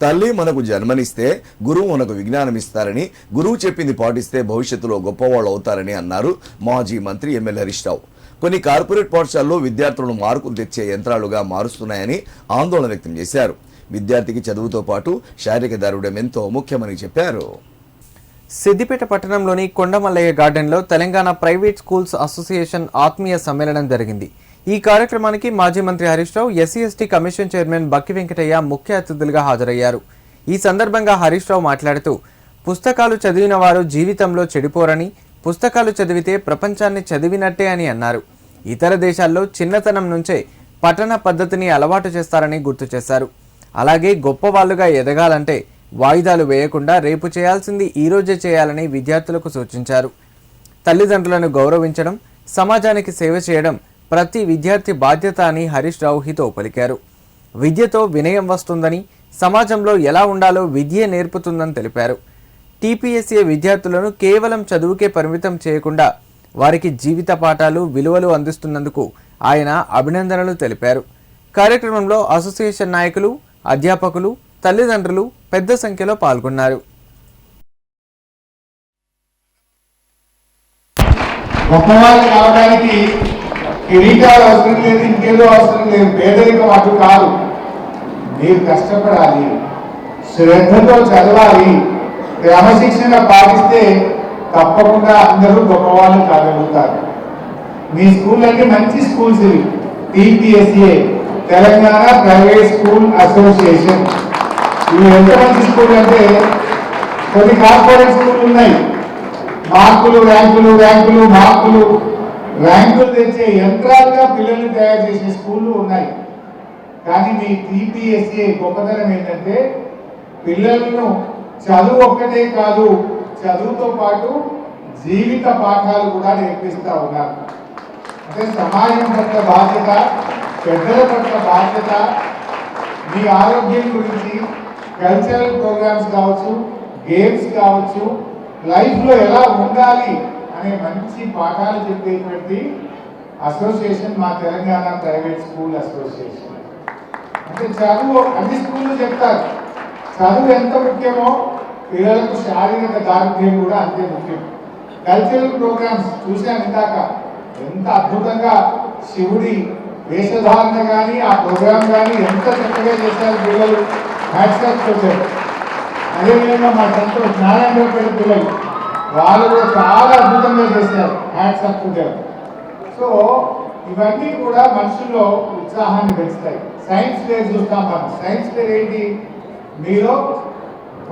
తల్లి మనకు జన్మనిస్తే గురువు మనకు విజ్ఞానం ఇస్తారని, గురువు చెప్పింది పాటిస్తే భవిష్యత్తులో గొప్పవాళ్ళు అవుతారని అన్నారు మాజీ మంత్రి ఎమ్మెల్యే హరీష్ రావు. కొన్ని కార్పొరేట్ పాఠశాలల్లో విద్యార్థులను మార్కులు తెచ్చే యంత్రాలుగా మారుస్తున్నాయని ఆందోళన వ్యక్తం చేశారు. విద్యార్థికి చదువుతో పాటు శారీరక దారుఢ్యం ఎంతో ముఖ్యమని చెప్పారు. సిద్దిపేట పట్టణంలోని కొండమల్లయ్య గార్డెన్లో తెలంగాణ ప్రైవేట్ స్కూల్స్ అసోసియేషన్ ఆత్మీయ సమ్మేళనం జరిగింది. ఈ కార్యక్రమానికి మాజీ మంత్రి Harish Rao, SC ST commission chairman Bakki Venkataiah ముఖ్య అతిథులుగా హాజరయ్యారు. ఈ సందర్భంగా హరీష్ రావు మాట్లాడుతూ, పుస్తకాలు చదివిన వారు జీవితంలో చెడిపోరని, పుస్తకాలు చదివితే ప్రపంచాన్ని చదివినట్టే అని అన్నారు. ఇతర దేశాల్లో చిన్నతనం నుంచే పఠన పద్ధతిని అలవాటు చేస్తారని గుర్తు చేశారు. అలాగే గొప్పవాళ్లుగా ఎదగాలంటే వాయిదాలు వేయకుండా రేపు చేయాల్సింది ఈ రోజే చేయాలని విద్యార్థులకు సూచించారు. తల్లిదండ్రులను గౌరవించడం, సమాజానికి సేవ చేయడం ప్రతి విద్యార్థి బాధ్యత అని హరీష్ రావు హితో పలికారు. విద్యతో వినయం వస్తుందని, సమాజంలో ఎలా ఉండాలో విద్య నేర్పుతుందని తెలిపారు. టీపీఎస్సీ విద్యార్థులను కేవలం చదువుకే పరిమితం చేయకుండా వారికి జీవిత పాఠాలు, విలువలు అందిస్తున్నందుకు ఆయన అభినందనలు తెలిపారు. కార్యక్రమంలో అసోసియేషన్ నాయకులు, అధ్యాపకులు, తల్లిదండ్రులు పెద్ద సంఖ్యలో పాల్గొన్నారు. గొప్పవాళ్ళు కావడానికి కిరీటాలు అవసరం లేదు, ఇంకేదో అవసరం లేదు, పేదరికం అటు కాదు. మీరు కష్టపడాలి, శ్రద్ధతో చదవాలి, క్రమశిక్షణ పాటిస్తే తప్పకుండా అందరూ గొప్పవాళ్ళు కాగలుగుతారు. మీ స్కూల్ అంటే మంచి స్కూల్స్ ఇవి. టీపీఎస్ఏ తెలంగాణ ప్రైవేట్ స్కూల్ అసోసియేషన్, ఇవి ఎంత మంచి స్కూల్ అంటే కొన్ని కార్పొరేట్ స్కూల్ ఉన్నాయి, మార్కులు ర్యాంకులు ర్యాంకులు మార్కులు ర్యాంకులు తెచ్చే యంత్రాలుగా పిల్లల్ని తయారు చేసే స్కూళ్ళు ఉన్నాయి. కానీ మీ టీపీఎస్ఏ గొప్పతనం ఏంటంటే పిల్లలను చదువు ఒక్కటే కాదు, చదువుతో పాటు జీవిత పాఠాలు కూడా నేర్పిస్తూ ఉన్నారు. అంటే సమాజం పట్ల బాధ్యత, పెద్దల పట్ల బాధ్యత, మీ ఆరోగ్యం గురించి కల్చరల్ ప్రోగ్రామ్స్ కావచ్చు, గేమ్స్ కావచ్చు, లైఫ్లో ఎలా ఉండాలి అనే మంచి పాఠాలు చెప్పేటువంటి అసోసియేషన్ మా తెలంగాణ ప్రైవేట్ స్కూల్ అసోసియేషన్. అంటే చదువు అన్ని స్కూళ్ళు చెప్తారు, చదువు ఎంత ముఖ్యమో పిల్లలకు శారీరక దారుఢ్యం కూడా అంతే ముఖ్యం. కల్చరల్ ప్రోగ్రామ్స్ చూసాను ఇందాక, ఎంత అద్భుతంగా శివుడి వేషధారణ కానీ ఆ ప్రోగ్రామ్ కానీ ఎంత చక్కగా చేశారు పిల్లలు, హ్యాట్సాప్ చేశారు. అదేవిధంగా మా సంతోష్ నారాయణపేట పిల్లలు వాళ్ళు కూడా చాలా అద్భుతంగా చేశారు, హ్యాట్సాప్ చేశారు. సో ఇవన్నీ కూడా మనుషుల్లో ఉత్సాహాన్ని పెంచుతాయి. సైన్స్ ఫేర్ చూస్తాం మనం. సైన్స్ ఫేర్ ఏంటి? మీలో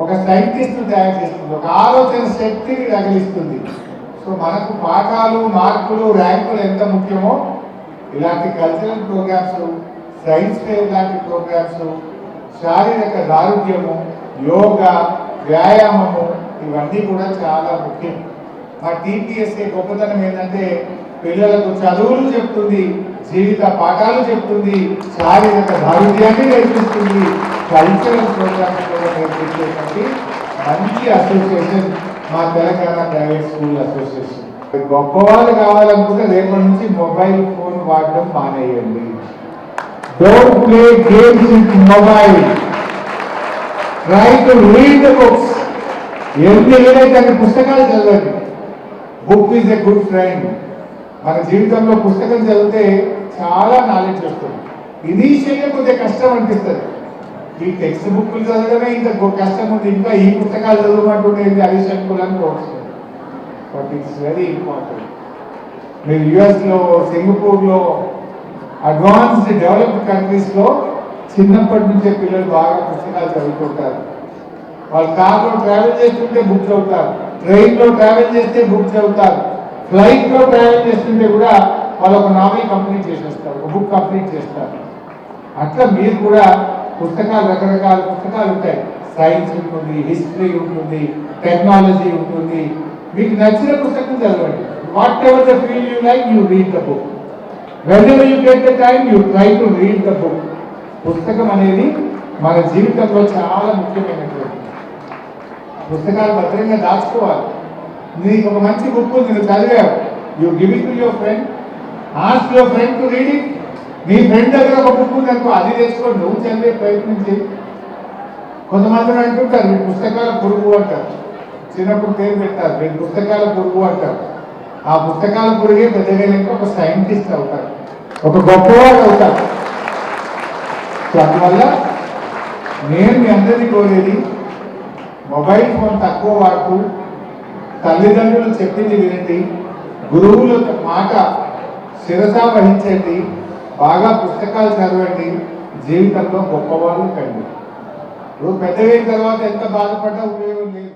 ఒక సైంటిస్ట్ తయారు చేస్తుంది, ఒక ఆలోచన శక్తిని రగిలిస్తుంది. సో మనకు పాఠాలు, మార్కులు, ర్యాంకులు ఎంత ముఖ్యమో ఇలాంటి కల్చరల్ ప్రోగ్రామ్స్, సైన్స్ ఫేర్ లాంటి ప్రోగ్రామ్స్, శారీరక దారుఢ్యము, యోగా, వ్యాయామము ఇవన్నీ కూడా చాలా ముఖ్యం. మా టీపీఎస్ఏ గొప్పతనం ఏంటంటే పిల్లలకు చదువులు చెప్తుంది, జీవిత పాఠాలు చెప్తుంది, శారీరక దారుఢ్యాన్ని నేర్పిస్తుంది, కల్చరల్ ప్రోగ్రామ్స్ కూడా నేర్పించేటువంటి మంచి అసోసియేషన్ మా తెలంగాణ ప్రైవేట్ స్కూల్ అసోసియేషన్. గొప్పవాళ్ళు కావాలనుకుంటే రేపటి నుంచి మొబైల్ ఫోన్ వాడడం మానేయండి. Don't play games with mobile, try to read the books. ఎన్ని ఏదైతే అన్ని పుస్తకాలు చదవండి. Book is a good friend. మన జీవితంలో పుస్తకం చదివితే చాలా నాలెడ్జ్ వస్తుంది. ఇనీషియల్గా కొద్దిగా కష్టం అనిపిస్తుంది, ఈ టెక్స్ట్ బుక్లు చదవడమే ఇంకా కష్టం ఉంది, ఇంకా ఈ పుస్తకాలు చదవమంటుండేది హరీష్ అంకుల్ అనుకోవచ్చు. But it's very important. మీరు యుఎస్లో, సింగపూర్లో, అడ్వాన్స్డ్ డెవలప్డ్ కంట్రీస్లో చిన్నప్పటి నుంచే పిల్లలు బాగా పుస్తకాలు చదువుకుంటారు. వాళ్ళు కార్లో ట్రావెల్ చేస్తుంటే బుక్ చదువుతారు, ట్రైన్లో ట్రావెల్ చేస్తే బుక్ చదువుతారు, ఫ్లైట్లో ట్రావెల్ చేస్తుంటే కూడా వాళ్ళు ఒక నావెల్ కంప్లీట్ చేసేస్తారు, ఒక బుక్ కంప్లీట్ చేస్తారు. అట్లా మీరు కూడా పుస్తకాలు, రకరకాల పుస్తకాలు ఉంటాయి. సైన్స్ ఉంటుంది, హిస్టరీ ఉంటుంది, టెక్నాలజీ ఉంటుంది. మీకు నచ్చిన పుస్తకం చదవండి. What ever the feel you like, you read the book. Whenever you get the time, you try to read the book. పుస్తకం అనేది మన జీవితంలో చాలా ముఖ్యమైనటువంటి. పుస్తకాలు భద్రంగా దాచుకోవాలి. నీకు ఒక మంచి బుక్ నేను చదివావు, you give it to your friend, ask your friend to read it. నీ ఫ్రెండ్ దగ్గర ఒక బుక్ ఉందనుకో, అది తెచ్చుకొని నువ్వు చదివే ప్రయత్నం చేయి. కొంతమంది అంటుంటారు మీ పుస్తకాల పురుగు అంటారు, చిన్నప్పుడు పేరు పెట్టారు మీ పుస్తకాల పురుగు అంటారు. ఆ పుస్తకాల పురుగే పెద్దగైనాక ఒక సైంటిస్ట్ అవుతారు, ఒక గొప్పవాడు అవుతారు. సో అందువల్ల నేను మీ అందరినీ కోరేది, మొబైల్ ఫోన్ తక్కువ వాడుతూ తల్లిదండ్రులు చెప్పింది వినండి, గురువుల మాట శిరసా వహించండి, బాగా పుస్తకాలు చదవండి, జీవితంలో గొప్పవాళ్ళు కండి. ఇప్పుడు పెద్దగైన తర్వాత ఎంత బాధపడ్డా ఉపయోగం లేదు.